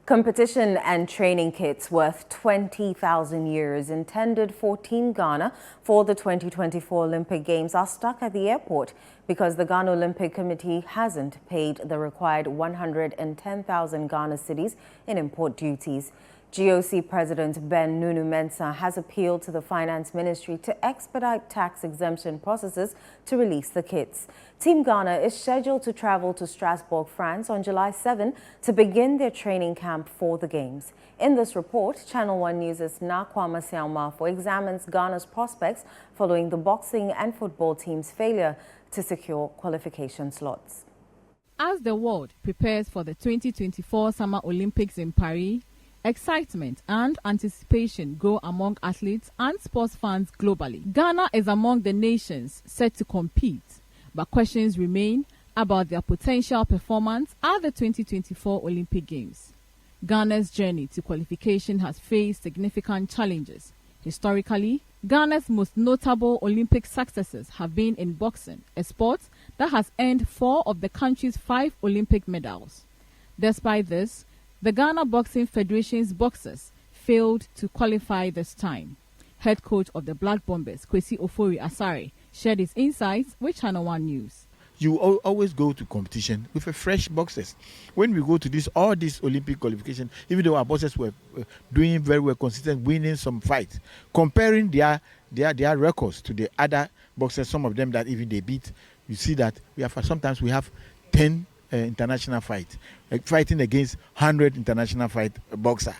Competition and training kits worth 20,000 euros intended for Team Ghana for the 2024 Olympic Games are stuck at the airport because the Ghana Olympic Committee hasn't paid the required 110,000 Ghana cedis in import duties. GOC President Ben Nunu Mensah has appealed to the Finance Ministry to expedite tax exemption processes to release the kits. Team Ghana is scheduled to travel to Strasbourg, France on July 7 to begin their training camp for the Games. In this report, ChannelOne News' Nakwama Siaumafo examines Ghana's prospects following the boxing and football team's failure to secure qualification slots. As the world prepares for the 2024 Summer Olympics in Paris, excitement and anticipation grow among athletes and sports fans globally. Ghana is among the nations set to compete, but questions remain about their potential performance at the 2024 Olympic Games. Ghana's journey to qualification has faced significant challenges. Historically, Ghana's most notable Olympic successes have been in boxing, a sport that has earned 4 of the country's 5 Olympic medals. Despite this, the Ghana Boxing Federation's boxers failed to qualify this time. Head coach of the Black Bombers, Kwesi Ofori Asare, shared his insights with ChannelOne News. You always go to competition with a fresh boxers. When we go to all these Olympic qualification, even though our boxers were doing very well, consistent, winning some fights, comparing their records to the other boxers, some of them that even they beat, you see that sometimes we have 10 international fight, fighting against 100 international fight boxer.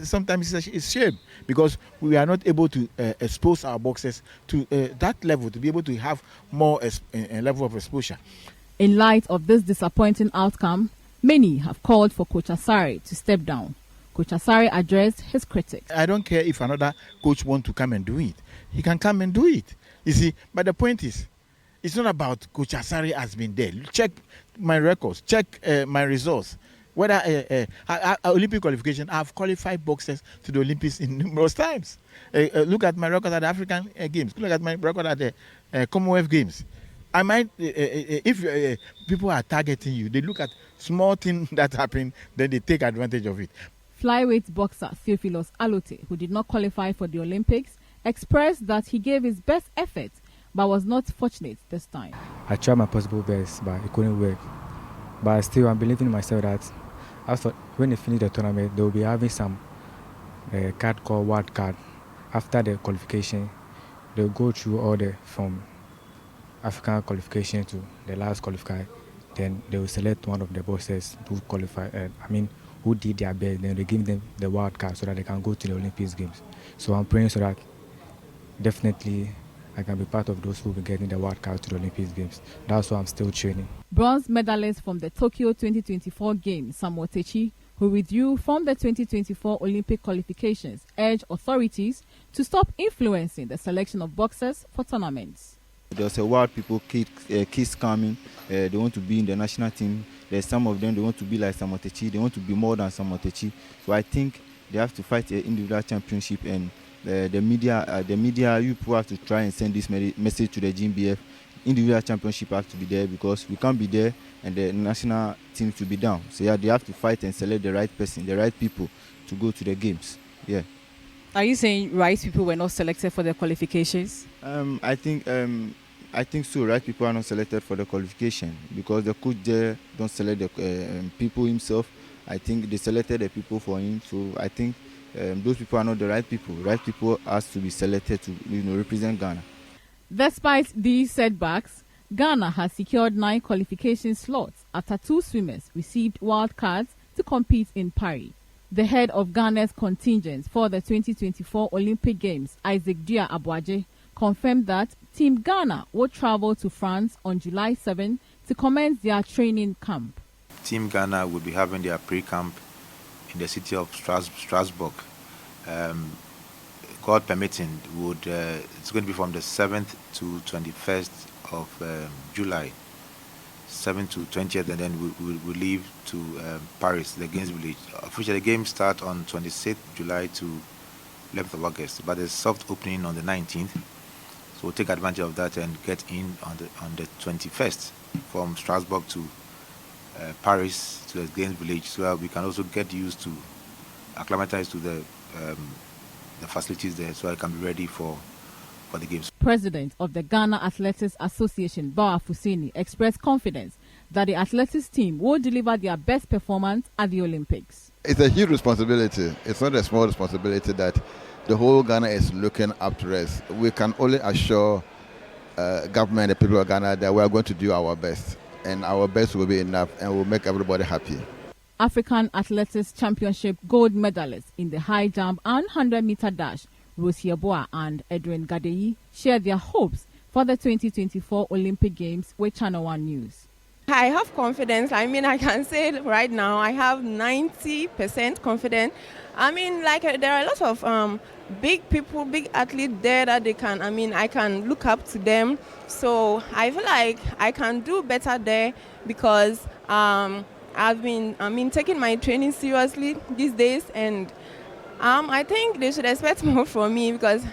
Sometimes it's a shame because we are not able to expose our boxers to that level, to be able to have more level of exposure. In light of this disappointing outcome, many have called for Coach Asare to step down. Coach Asare addressed his critics. I don't care if another coach wants to come and do it. He can come and do it. You see, but the point is, it's not about Coach Asare has been there. Check my records, check my results. Whether Olympic qualification, I've qualified boxers to the Olympics in numerous times. Look at my record at the African Games. Look at my record at the Commonwealth Games. I might, if people are targeting you, they look at small things that happen, then they take advantage of it. Flyweight boxer Theophilus Alote, who did not qualify for the Olympics, expressed that he gave his best effort but was not fortunate this time. I tried my possible best, but it couldn't work. But still, I'm believing in myself that after when they finish the tournament, they will be having some card called wild card. After the qualification, they'll go through all from African qualification to the last qualifier. Then they will select one of the boxers who qualify. Who did their best. Then they give them the wild card so that they can go to the Olympics Games. So I'm praying so that definitely I can be part of those who will be getting the wild card to the Olympic Games. That's why I'm still training. Bronze medalist from the Tokyo 2024 Games, Samuel Techi, who withdrew from the 2024 Olympic qualifications, urged authorities to stop influencing the selection of boxers for tournaments. There's a lot of people, kids coming, they want to be in the national team. There's some of them, they want to be like Samuel Techi, they want to be more than Samuel Techi. So I think they have to fight an individual championship, and the media, you people have to try and send this message to the GBF. Individual championship have to be there because we can't be there and the national team to be down. So yeah, they have to fight and select the right person, the right people to go to the games. Yeah. Are you saying right people were not selected for the qualifications? I think so. Right people are not selected for the qualification because the coach there don't select the people himself. I think they selected the people for him. So I think those people are not the right people. Right people has to be selected to represent Ghana. Despite these setbacks, Ghana has secured 9 qualification slots after 2 swimmers received wild cards to compete in Paris. The head of Ghana's contingent for the 2024 Olympic Games, Isaac Dia Abuaje, confirmed that Team Ghana will travel to France on July 7 to commence their training camp. Team Ghana will be having their pre-camp in the city of Strasbourg. God permitting, it's going to be from the 7th to 21st of July, 7th to 20th, and then we'll leave to Paris, the Games Village. Officially, the games start on 26th July to 11th of August, but there's soft opening on the 19th. So we'll take advantage of that and get in on the 21st from Strasbourg to Paris, to the Games Village, so that we can also get used to, acclimatize to the facilities there, so I can be ready for the games. President of the Ghana Athletics Association, Bawa Fusini, expressed confidence that the athletics team will deliver their best performance at the Olympics. It's a huge responsibility. It's not a small responsibility that the whole Ghana is looking up to us. We can only assure government, the people of Ghana, that we are going to do our best, and our best will be enough and will make everybody happy. African Athletics Championship gold medalists in the high jump and 100-meter dash, Rosie Aboa and Edwin Gadeyi, shared their hopes for the 2024 Olympic Games with ChannelOne News. I have confidence. I mean, I can say right now I have 90% confidence. I mean, there are a lot of big people, big athletes there that they can, I can look up to them. So I feel like I can do better there because I've been taking my training seriously these days, and I think they should expect more from me because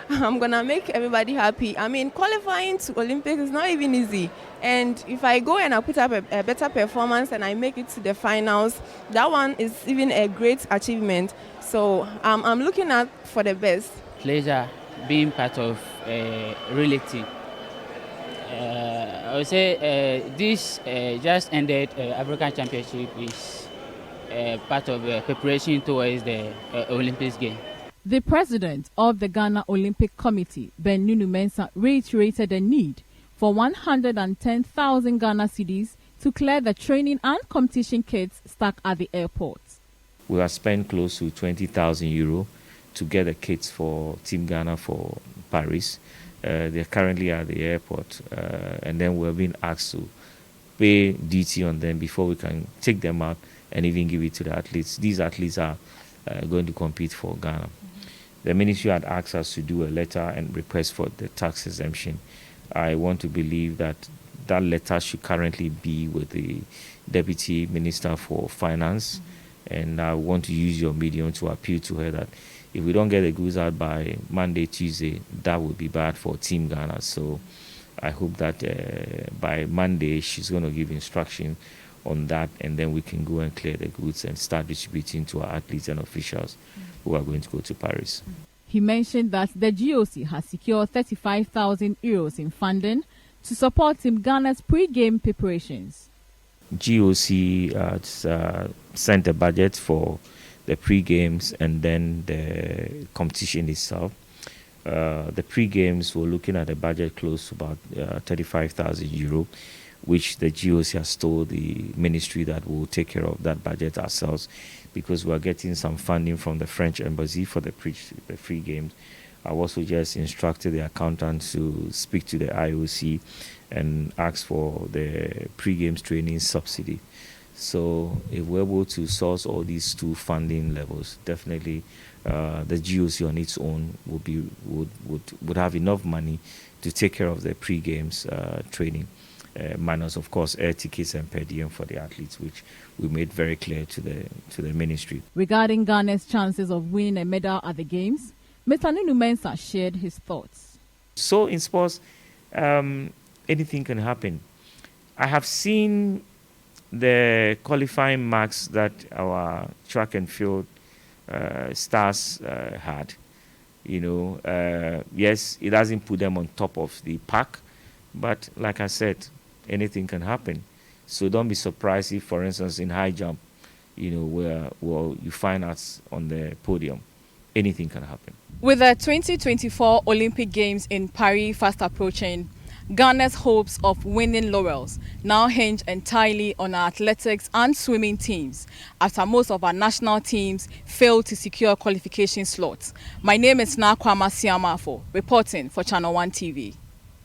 I'm going to make everybody happy. Qualifying to Olympics is not even easy. And if I go and I put up a better performance and I make it to the finals, that one is even a great achievement. So I'm looking out for the best. Pleasure being part of relay team. I would say this just ended African Championship is part of preparation towards the Olympics game. The president of the Ghana Olympic Committee, Ben Nunu Mensah, reiterated the need for 110,000 Ghana cedis to clear the training and competition kits stuck at the airport. We have spent close to 20,000 euro to get the kits for Team Ghana for Paris. They're currently at the airport, and then we're being asked to pay duty on them before we can take them out and even give it to the athletes. These athletes are going to compete for Ghana. The ministry had asked us to do a letter and request for the tax exemption. I want to believe that that letter should currently be with the Deputy Minister for Finance, and I want to use your medium to appeal to her that if we don't get the goods out by Monday, Tuesday, that would be bad for Team Ghana. So I hope that by Monday she's going to give instruction on that, and then we can go and clear the goods and start distributing to our athletes and officials who are going to go to Paris. He mentioned that the GOC has secured 35,000 euros in funding to support Team Ghana's pre-game preparations. GOC sent a budget for the pre-games and then the competition itself. The pre-games, we're looking at a budget close to about 35,000 euro, which the GOC has told the ministry that we'll take care of that budget ourselves, because we're getting some funding from the French embassy for the free games. I've also just instructed the accountant to speak to the IOC and ask for the pre-games training subsidy. So if we're able to source all these two funding levels, definitely the GOC on its own would have enough money to take care of the pre-games training. Minus, of course, air tickets and per diem for the athletes, which we made very clear to the ministry. Regarding Ghana's chances of winning a medal at the Games, Mr. Nunu Mensah shared his thoughts. So in sports, anything can happen. I have seen the qualifying marks that our track and field stars had. Yes, it doesn't put them on top of the pack, but like I said, anything can happen. So don't be surprised if, for instance, in high jump, where you find us on the podium, anything can happen. With the 2024 Olympic Games in Paris fast approaching, Ghana's hopes of winning laurels now hinge entirely on our athletics and swimming teams, after most of our national teams failed to secure qualification slots. My name is Nakwama Siamafo, reporting for ChannelOne TV.